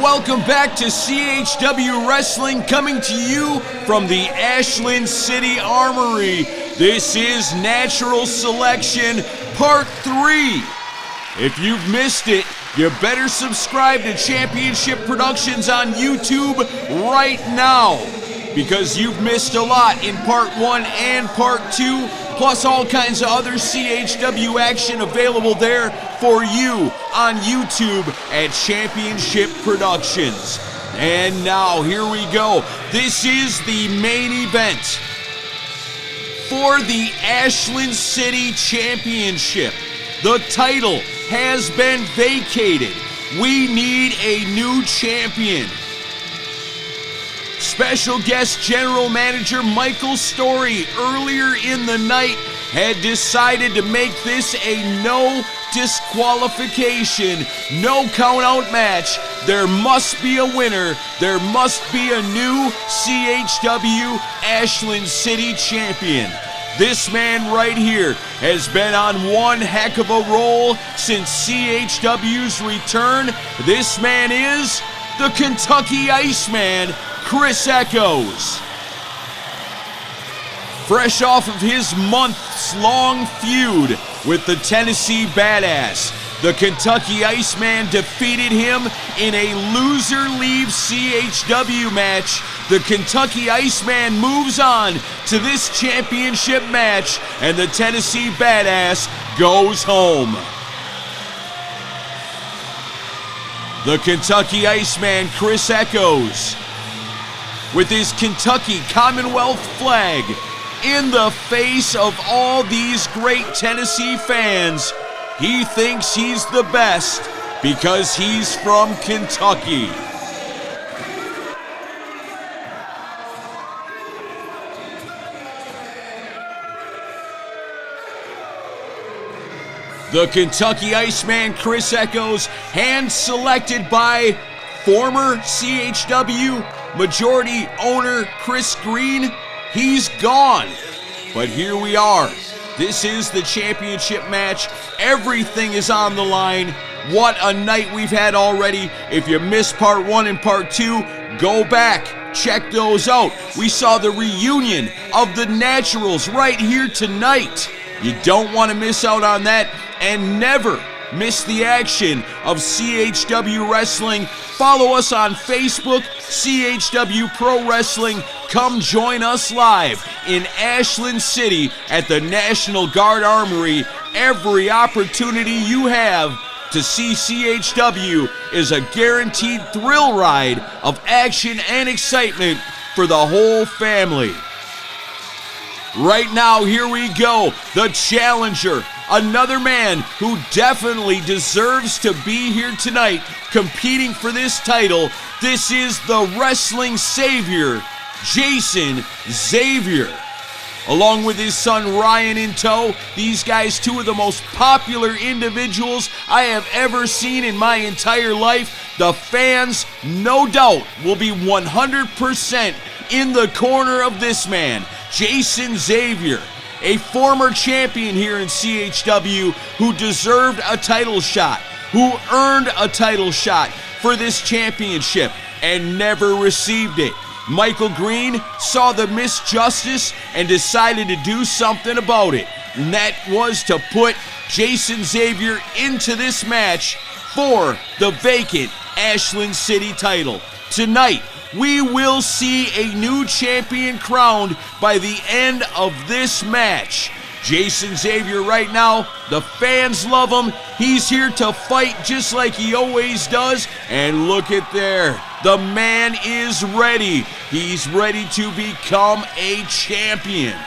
Welcome back to CHW Wrestling, coming to you from the Ashland City Armory. This is Natural Selection Part 3. If you've missed it, you better subscribe to Championship Productions on YouTube right now, because you've missed a lot in Part 1 and Part 2, plus all kinds of other CHW action available there for you on YouTube at Championship Productions. And now, here we go. This is the main event for the Ashland City Championship. The title has been vacated. We need a new champion. Special guest general manager Michael Story earlier in the night had decided to make this a no disqualification, no count out match. There must be a winner. There must be a new CHW Ashland City champion. This man right here has been on one heck of a roll since CHW's return. This man is the Kentucky Iceman, Chris Echoes. Fresh off of his months-long feud with the Tennessee Badass, the Kentucky Iceman defeated him in a loser leaves CHW match. The Kentucky Iceman moves on to this championship match, and the Tennessee Badass goes home. The Kentucky Iceman, Chris Echoes, with his Kentucky Commonwealth flag, in the face of all these great Tennessee fans, he thinks he's the best because he's from Kentucky. The Kentucky Iceman, Chris Echoes, hand-selected by former CHW majority owner Chris Green. He's gone. But here we are. This is the championship match. Everything is on the line. What a night we've had already. If you missed Part 1 and Part 2, go back. Check those out. We saw the reunion of the Naturals right here tonight. You don't want to miss out on that, and never miss the action of CHW Wrestling. Follow us on Facebook, CHW Pro Wrestling. Come join us live in Ashland City at the National Guard Armory. Every opportunity you have to see CHW is a guaranteed thrill ride of action and excitement for the whole family. Right now, here we go. The challenger, another man who definitely deserves to be here tonight competing for this title. This is the wrestling savior, Jason Xavier. Along with his son Ryan in tow, these guys, two of the most popular individuals I have ever seen in my entire life. The fans, no doubt, will be 100% in the corner of this man, Jason Xavier, a former champion here in CHW who deserved a title shot, who earned a title shot for this championship and never received it. Michael Green saw the misjustice and decided to do something about it, and that was to put Jason Xavier into this match for the vacant Ashland City title. Tonight, we will see a new champion crowned by the end of this match. Jason Xavier right now, the fans love him. He's here to fight just like he always does. And look at there, the man is ready. He's ready to become a champion.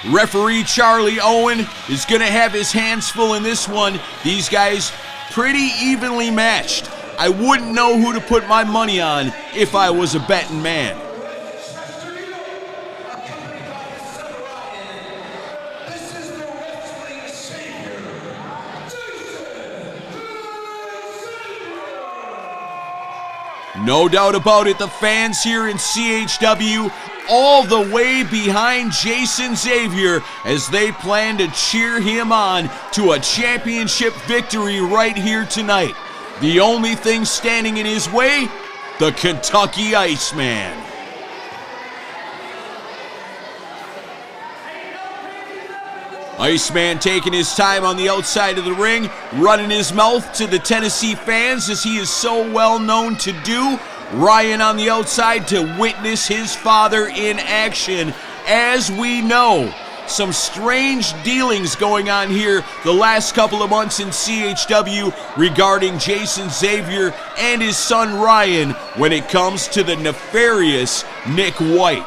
Referee Charlie Owen is going to have his hands full in this one. These guys pretty evenly matched. I wouldn't know who to put my money on if I was a betting man. No doubt about it, the fans here in CHW all the way behind Jason Xavier as they plan to cheer him on to a championship victory right here tonight. The only thing standing in his way, the Kentucky Iceman. Iceman taking his time on the outside of the ring, running his mouth to the Tennessee fans as he is so well known to do. Ryan on the outside to witness his father in action. As we know, some strange dealings going on here the last couple of months in CHW regarding Jason Xavier and his son Ryan when it comes to the nefarious Nick White.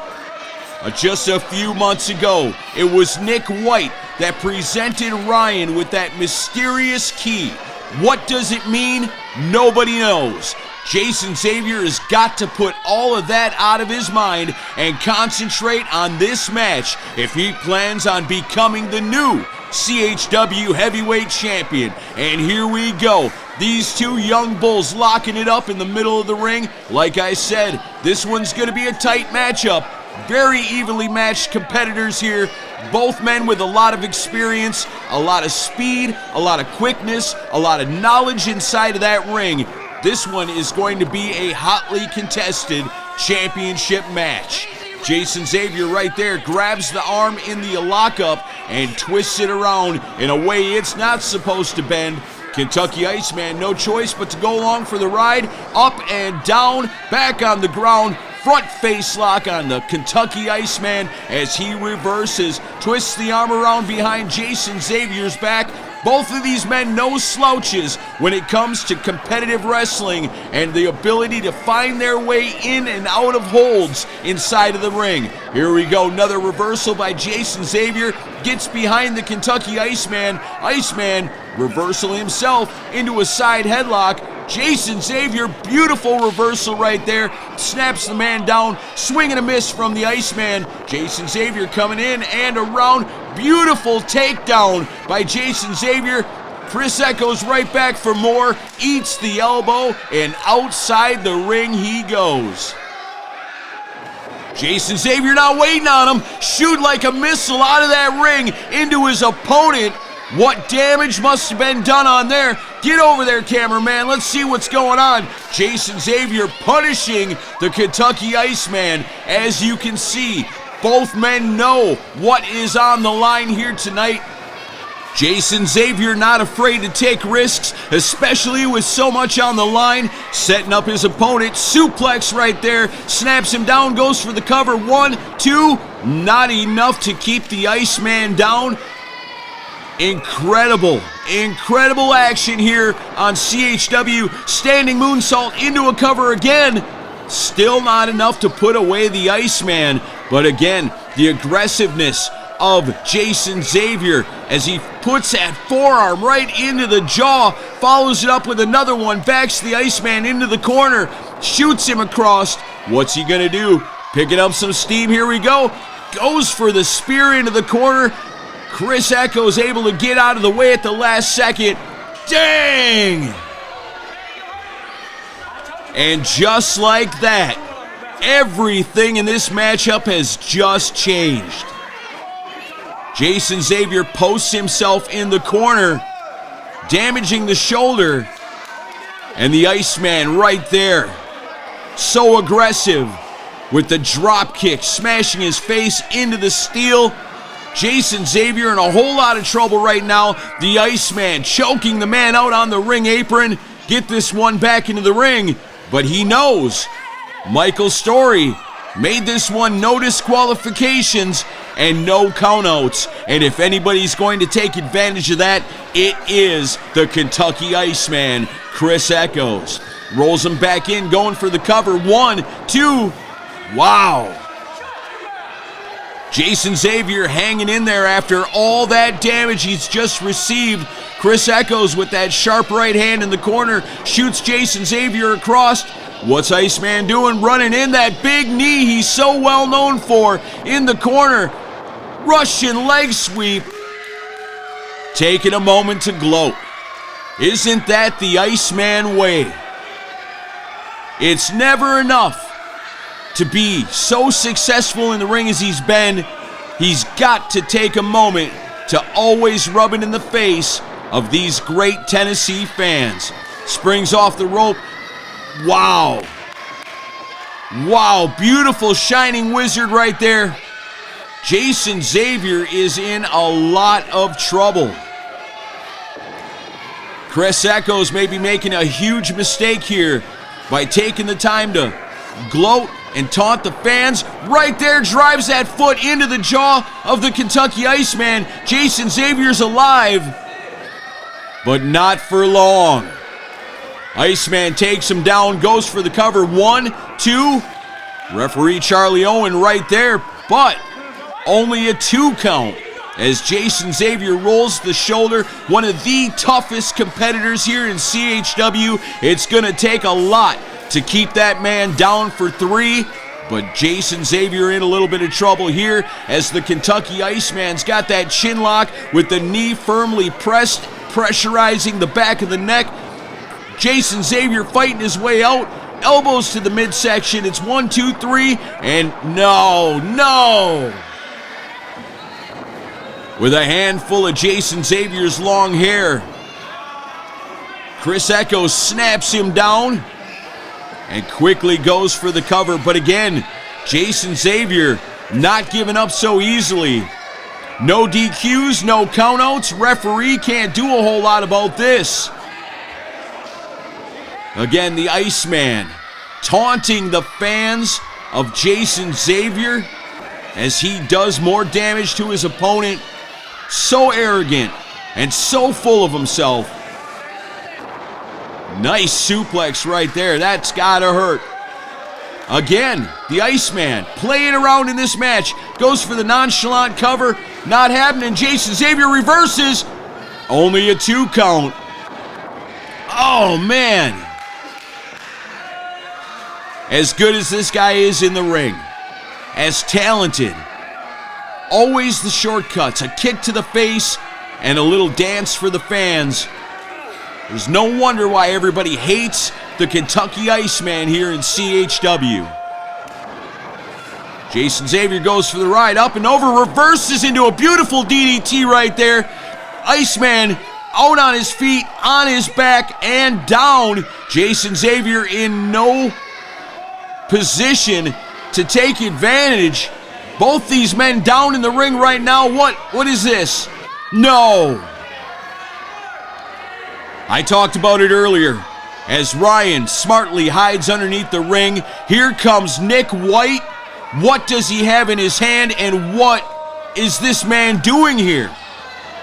Just a few months ago, it was Nick White that presented Ryan with that mysterious key. What does it mean? Nobody knows. Jason Xavier has got to put all of that out of his mind and concentrate on this match if he plans on becoming the new CHW Heavyweight Champion. And here we go. These two young bulls locking it up in the middle of the ring. Like I said, this one's going to be a tight matchup. Very evenly matched competitors here. Both men with a lot of experience, a lot of speed, a lot of quickness, a lot of knowledge inside of that ring. This one is going to be a hotly contested championship match. Jason Xavier right there grabs the arm in the lockup and twists it around in a way it's not supposed to bend. Kentucky Iceman, no choice but to go along for the ride. Up and down, back on the ground. Front face lock on the Kentucky Iceman as he reverses, twists the arm around behind Jason Xavier's back. Both of these men no slouches when it comes to competitive wrestling and the ability to find their way in and out of holds inside of the ring. Here we go, another reversal by Jason Xavier, gets behind the Kentucky Iceman. Iceman reversal himself into a side headlock. Jason Xavier, beautiful reversal right there, snaps the man down, swing and a miss from the Iceman. Jason Xavier coming in and around, beautiful takedown by Jason Xavier. Chris Echoes right back for more, eats the elbow, and outside the ring he goes. Jason Xavier not waiting on him, shoot like a missile out of that ring into his opponent. What damage must have been done on there? Get over there, cameraman. Let's see what's going on. Jason Xavier punishing the Kentucky Iceman. As you can see, both men know what is on the line here tonight. Jason Xavier not afraid to take risks, especially with so much on the line. Setting up his opponent, suplex right there, snaps him down, goes for the cover. 1, 2, not enough to keep the Iceman down. Incredible action here on CHW. Standing moonsault into a cover again. Still not enough to put away the Iceman. But again, the aggressiveness of Jason Xavier as he puts that forearm right into the jaw, follows it up with another one, backs the Iceman into the corner, shoots him across. What's he gonna do? Picking up some steam, here we go. Goes for the spear into the corner. Chris Echoes able to get out of the way at the last second. Dang! And just like that, everything in this matchup has just changed. Jason Xavier posts himself in the corner, damaging the shoulder. And the Iceman right there, so aggressive with the drop kick, smashing his face into the steel. Jason Xavier in a whole lot of trouble right now. The Iceman choking the man out on the ring apron. Get this one back into the ring. But he knows Michael Story made this one no disqualifications and no countouts. And if anybody's going to take advantage of that, it is the Kentucky Iceman, Chris Echoes. Rolls him back in, going for the cover. 1, 2. Wow. Jason Xavier hanging in there after all that damage he's just received. Chris Echoes with that sharp right hand in the corner shoots Jason Xavier across. What's Iceman doing? Running in that big knee he's so well known for in the corner. Russian leg sweep. Taking a moment to gloat. Isn't that the Iceman way? It's never enough to be so successful in the ring as he's been. He's got to take a moment to always rub it in the face of these great Tennessee fans. Springs off the rope. Wow. Wow, beautiful shining wizard right there. Jason Xavier is in a lot of trouble. Chris Echoes may be making a huge mistake here by taking the time to gloat and taunt the fans. Right there, drives that foot into the jaw of the Kentucky Iceman. Jason Xavier's alive, but not for long. Iceman takes him down, goes for the cover. 1, 2. Referee Charlie Owen right there, but only a 2 count as Jason Xavier rolls the shoulder. One of the toughest competitors here in CHW. It's going to take a lot to keep that man down for 3. But Jason Xavier in a little bit of trouble here as the Kentucky Iceman's got that chin lock with the knee firmly pressed, pressurizing the back of the neck. Jason Xavier fighting his way out. Elbows to the midsection. It's 1, 2, 3. And no. With a handful of Jason Xavier's long hair, Chris Echoes snaps him down and quickly goes for the cover. But again, Jason Xavier not giving up so easily. No DQs, no countouts. Referee can't do a whole lot about this. Again, the Iceman taunting the fans of Jason Xavier as he does more damage to his opponent. So arrogant and so full of himself. Nice suplex right there. That's gotta hurt. Again, the Iceman playing around in this match. Goes for the nonchalant cover. Not happening. Jason Xavier reverses. Only a 2 count. Oh, man. As good as this guy is in the ring, as talented, always the shortcuts, a kick to the face, and a little dance for the fans. There's no wonder why everybody hates the Kentucky Iceman here in CHW. Jason Xavier goes for the ride, up and over, reverses into a beautiful DDT right there. Iceman out on his feet, on his back, and down. Jason Xavier in no position to take advantage. Both these men down in the ring right now. What is this? No. I talked about it earlier. As Ryan smartly hides underneath the ring, here comes Nick White. What does he have in his hand, and what is this man doing here?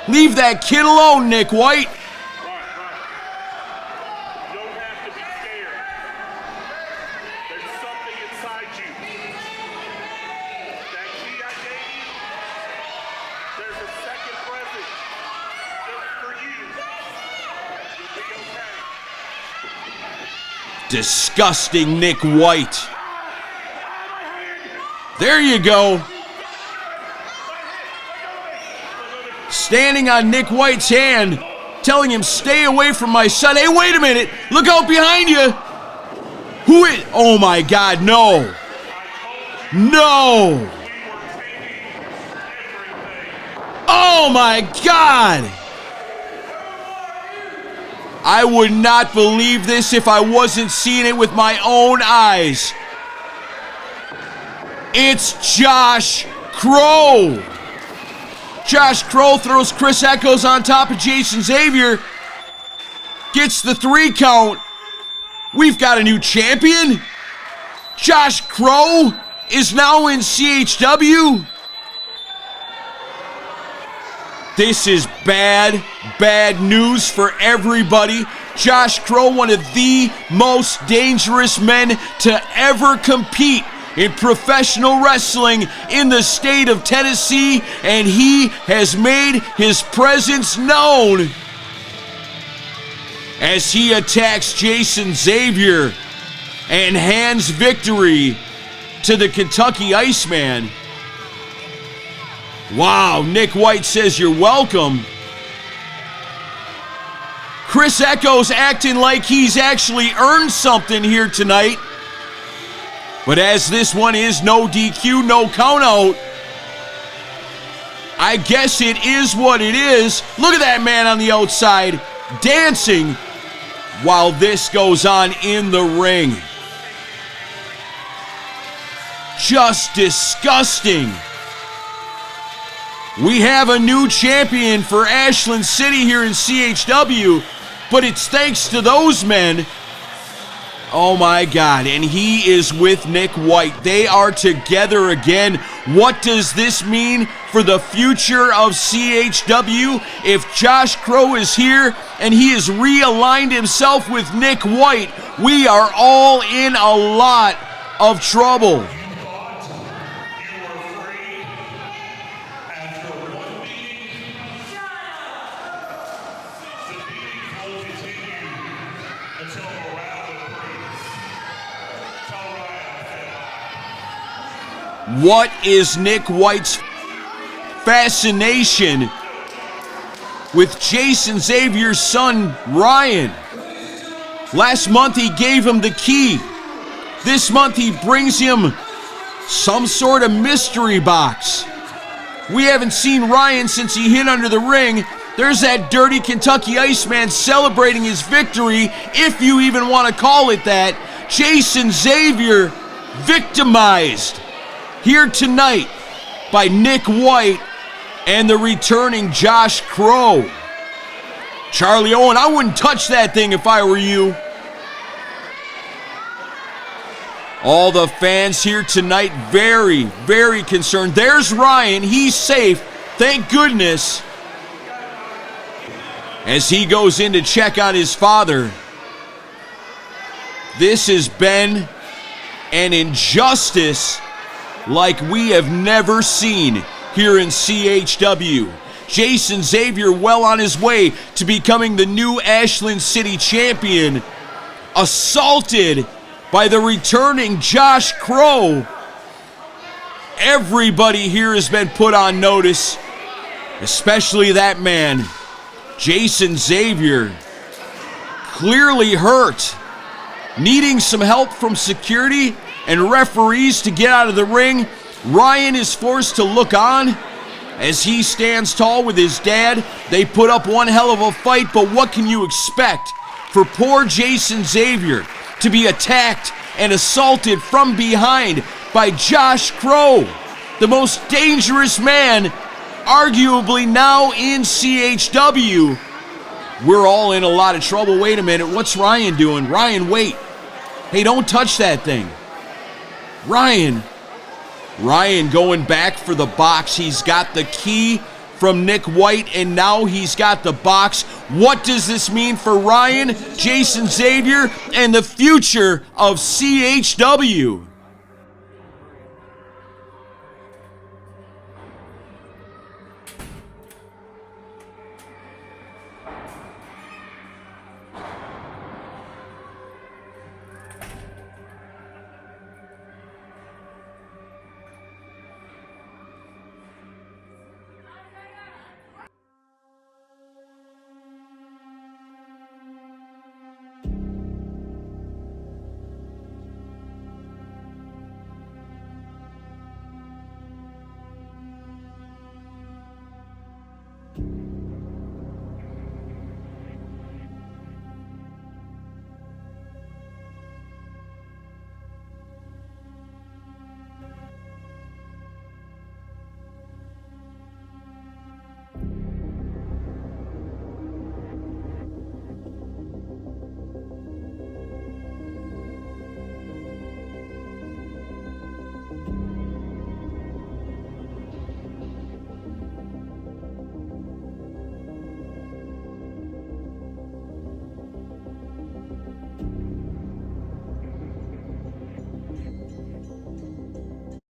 Leave that kid alone, Nick White. Disgusting Nick White. There you go. Standing on Nick White's hand, telling him, stay away from my son. Hey, wait a minute. Look out behind you. Who is? Oh, my God, no. No. Oh, my God. I would not believe this if I wasn't seeing it with my own eyes. It's Josh Crow. Josh Crow throws Chris Echoes on top of Jason Xavier. Gets the 3 count. We've got a new champion. Josh Crow is now in CHW. This is bad news for everybody. Josh Crow, one of the most dangerous men to ever compete in professional wrestling in the state of Tennessee, and he has made his presence known as he attacks Jason Xavier and hands victory to the Kentucky Iceman. Wow, Nick White says you're welcome. Chris Echoes acting like he's actually earned something here tonight. But as this one is no DQ, no countout, I guess it is what it is. Look at that man on the outside dancing while this goes on in the ring. Just disgusting. We have a new champion for Ashland City here in CHW, but it's thanks to those men. Oh my God, and he is with Nick White. They are together again. What does this mean for the future of CHW? If Josh Crow is here and he has realigned himself with Nick White, we are all in a lot of trouble. What is Nick White's fascination with Jason Xavier's son, Ryan? Last month he gave him the key. This month he brings him some sort of mystery box. We haven't seen Ryan since he hid under the ring. There's that dirty Kentucky Iceman celebrating his victory, if you even want to call it that. Jason Xavier victimized here tonight by Nick White and the returning Josh Crow. Charlie Owen, I wouldn't touch that thing if I were you. All the fans here tonight very, very concerned. There's Ryan, he's safe, thank goodness. As he goes in to check on his father. This has been an injustice like we have never seen here in CHW. Jason Xavier well on his way to becoming the new Ashland City champion, assaulted by the returning Josh Crow. Everybody here has been put on notice, especially that man, Jason Xavier, clearly hurt, needing some help from security and referees to get out of the ring. Ryan is forced to look on as he stands tall with his dad. They put up one hell of a fight, but what can you expect for poor Jason Xavier to be attacked and assaulted from behind by Josh Crow, the most dangerous man arguably now in CHW? We're all in a lot of trouble. Wait a minute, what's Ryan doing? Ryan, wait. Hey, don't touch that thing. Ryan going back for the box. He's got the key from Nick White, and now he's got the box. What does this mean for Ryan, Jason Xavier, and the future of CHW?